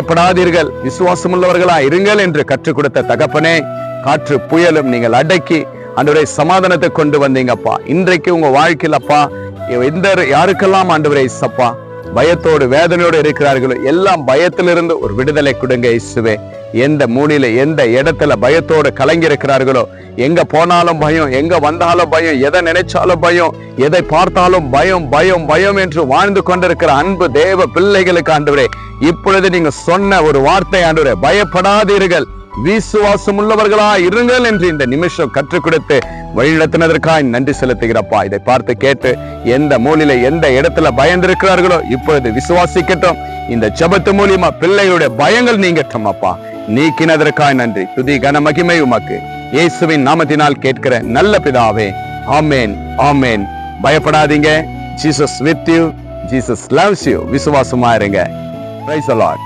பயப்படாதீர்கள், விசுவாசம் உள்ளவர்களா இருங்கள் என்று கற்றுக் கொடுத்த தகப்பனே, காற்று புயலும் நீங்கள் அடக்கி ஆண்டவரே சமாதானத்தை கொண்டு வந்தீங்கப்பா. இன்றைக்கு உங்க வாழ்க்கையில் அப்பா யாருக்கெல்லாம் ஆண்டவரே சப்பா பயத்தோடு வேதனையோடு இருக்கிறார்களோ எல்லாம் பயத்திலிருந்து ஒரு விடுதலை கொடுங்க இயேசுவே. எந்த மூலையில எந்த இடத்துல பயத்தோடு கலங்கி இருக்கிறார்களோ, எங்க போனாலும் பயம், எங்க வந்தாலும் பயம், எதை நினைச்சாலும் பயம், எதை பார்த்தாலும் பயம் பயம் பயம் என்று வாழ்ந்து கொண்டிருக்கிற அன்பு தேவ பிள்ளைகளுக்கு ஆண்டவரே, இப்பொழுது நீங்க சொன்ன ஒரு வார்த்தை ஆண்டவரே, பயப்படாதீர்கள், விசுவாசம் உள்ளவர்களா இருங்கள் என்று இந்த நிமிஷம் கற்றுக் கொடுத்து வழிநடத்தினதற்காக நன்றி செலுத்துகிறப்பா. இதை பார்த்து கேட்டு எந்த மூலையில எந்த இடத்துல பயந்திருக்கிறார்களோ இப்பொழுது விசுவாசிக்கட்டும். இந்த ஜெபத்து மூலியமா பிள்ளைகளுடைய பயங்கள் நீங்கட்டும் அப்பா. நீக்கினதற்காக நன்றி. துதி கன மகிமை உமக்கு இயேசுவின் நாமத்தினால் கேட்கிற நல்ல பிதாவே, ஆமேன் ஆமேன். பயப்படாதீங்க. Jesus with you. Jesus loves you. விசுவாசமா இருங்க. Praise the Lord.